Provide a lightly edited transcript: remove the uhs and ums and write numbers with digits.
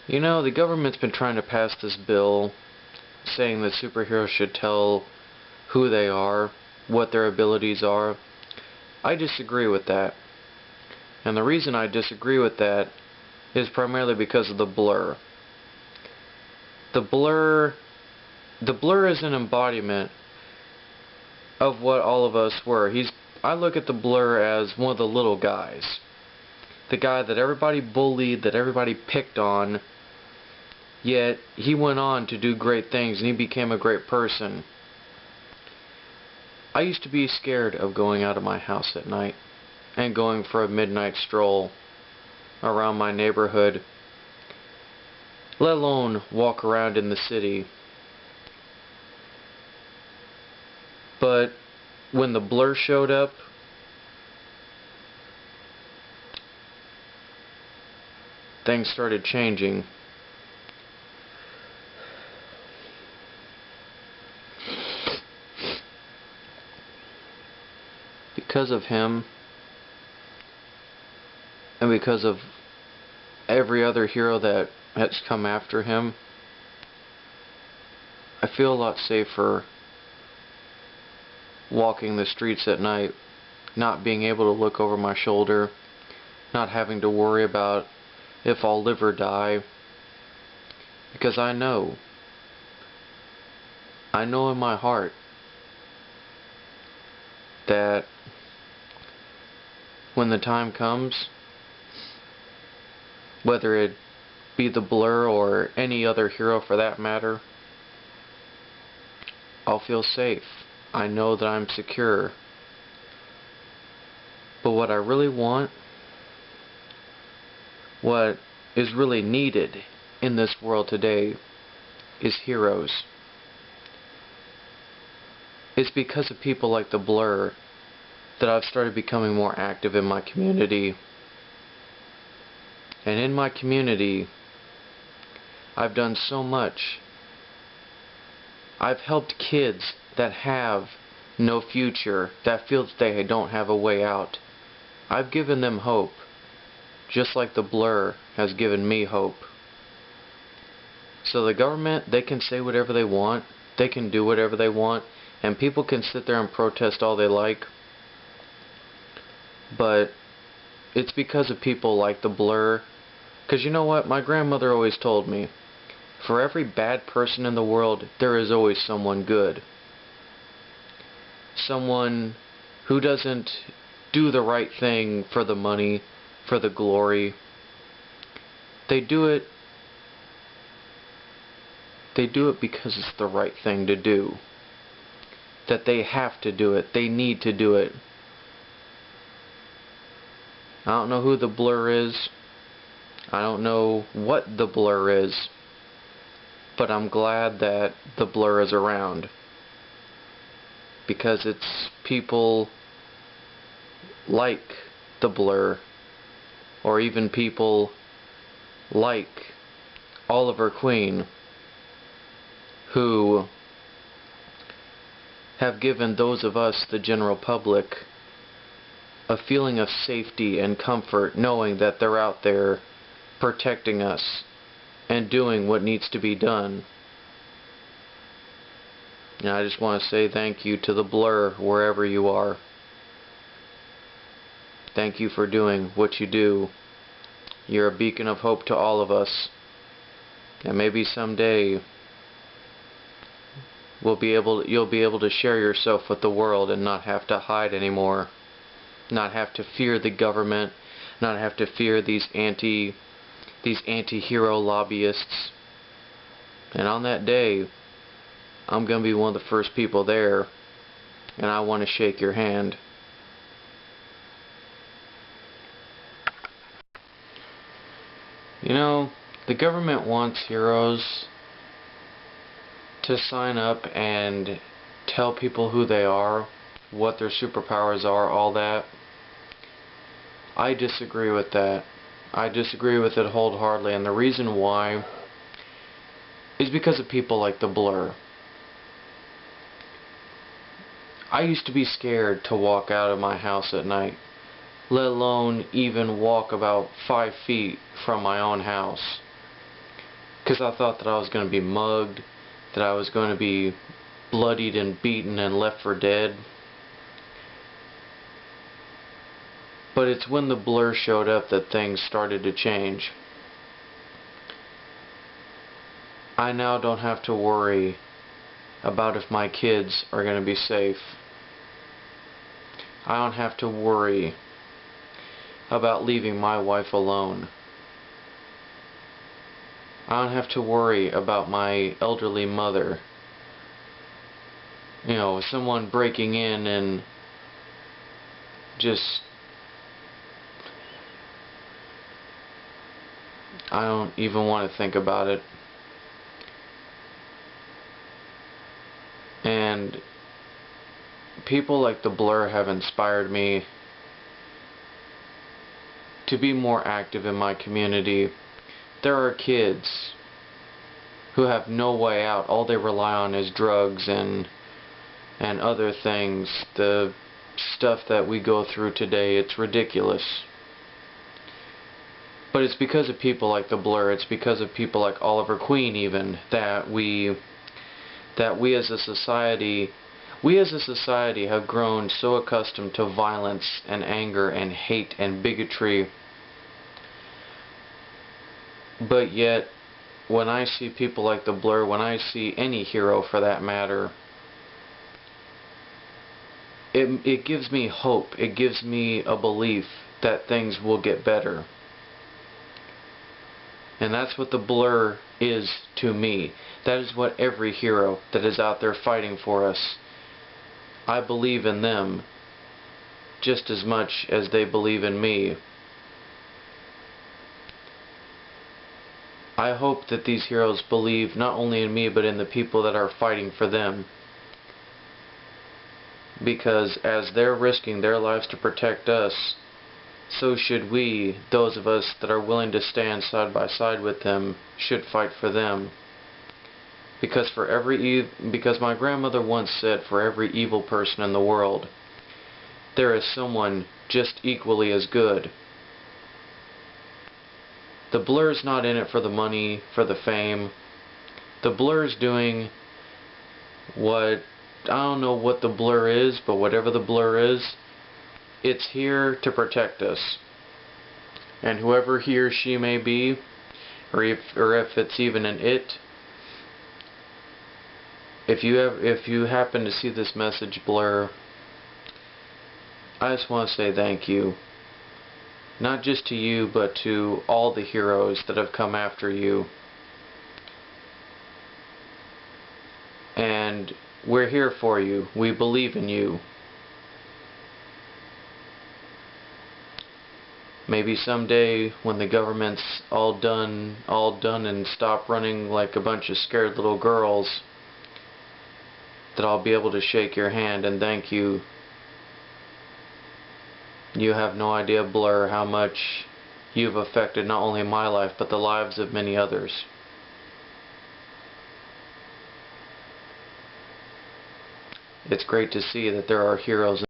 You know, the government's been trying to pass this bill saying that superheroes should tell who they are, what their abilities are. I disagree with that. And the reason I disagree with that is primarily because of the blur. The blur is an embodiment of what all of us were. I look at the blur as one of the little guys. The guy that everybody bullied, that everybody picked on, yet he went on to do great things and he became a great person. I used to be scared of going out of my house at night and going for a midnight stroll around my neighborhood, let alone walk around in the city. But when the blur showed up, things started changing. Because of him, and because of every other hero that has come after him, I feel a lot safer walking the streets at night, not being able to look over my shoulder, not having to worry about if I'll live or die, because I know in my heart that when the time comes, whether it be the Blur or any other hero for that matter, I'll feel safe. I know that I'm secure. But what I really want, what is really needed in this world today, is heroes. It's because of people like the Blur that I've started becoming more active in my community. And in my community, I've done so much. I've helped kids that have no future, that feel that they don't have a way out. I've given them hope, just like the Blur has given me hope. So the government, they can say whatever they want, they can do whatever they want, and people can sit there and protest all they like. But it's because of people like the Blur. Because you know what? My grandmother always told me, for every bad person in the world, there is always someone good. Someone who doesn't do the right thing for the money, for the glory. They do it because it's the right thing to do. That they have to do it. They need to do it. I don't know who the Blur is. I don't know what the Blur is. But I'm glad that the Blur is around. Because it's people like the Blur, or even people like Oliver Queen, who have given those of us, the general public, a feeling of safety and comfort knowing that they're out there protecting us and doing what needs to be done. And I just want to say thank you to the Blur wherever you are. Thank you for doing what you do. You're a beacon of hope to all of us. And maybe someday you'll be able to share yourself with the world and not have to hide anymore. Not have to fear the government, not have to fear these anti-hero lobbyists. And on that day, I'm going to be one of the first people there, and I want to shake your hand. You know, the government wants heroes to sign up and tell people who they are, what their superpowers are, all that. I disagree with that. I disagree with it wholeheartedly, and the reason why is because of people like the Blur. I used to be scared to walk out of my house at night, let alone even walk about 5 feet from my own house. because I thought that I was going to be mugged, that I was going to be bloodied and beaten and left for dead. But it's when the blur showed up that things started to change. I now don't have to worry about if my kids are going to be safe. I don't have to worry about leaving my wife alone. I don't have to worry about my elderly mother. You know, someone breaking in and just... I don't even want to think about it. And people like the Blur have inspired me to be more active in my community. There are kids who have no way out. All they rely on is drugs and other things. The stuff that we go through today, it's ridiculous. But it's because of people like the Blur, it's because of people like Oliver Queen even, that we as a society have grown so accustomed to violence and anger and hate and bigotry. But yet, when I see people like the Blur, when I see any hero for that matter, it gives me hope. It gives me a belief that things will get better. And that's what the Blur is to me. That is what every hero that is out there fighting for us. I believe in them just as much as they believe in me. I hope that these heroes believe not only in me but in the people that are fighting for them. Because as they're risking their lives to protect us, so should we, those of us that are willing to stand side by side with them, should fight for them. Because because my grandmother once said, for every evil person in the world, there is someone just equally as good. The Blur's not in it for the money, for the fame. The Blur's doing what, I don't know what the Blur is, but whatever the Blur is, it's here to protect us. And whoever he or she may be, or if it's even an it, if you happen to see this message, Blur, I just want to say thank you. Not just to you, but to all the heroes that have come after you. And we're here for you. We believe in you. Maybe someday when the government's all done and stop running like a bunch of scared little girls, that I'll be able to shake your hand and thank you. You have no idea, Blur, how much you've affected not only my life but the lives of many others. It's great to see that there are heroes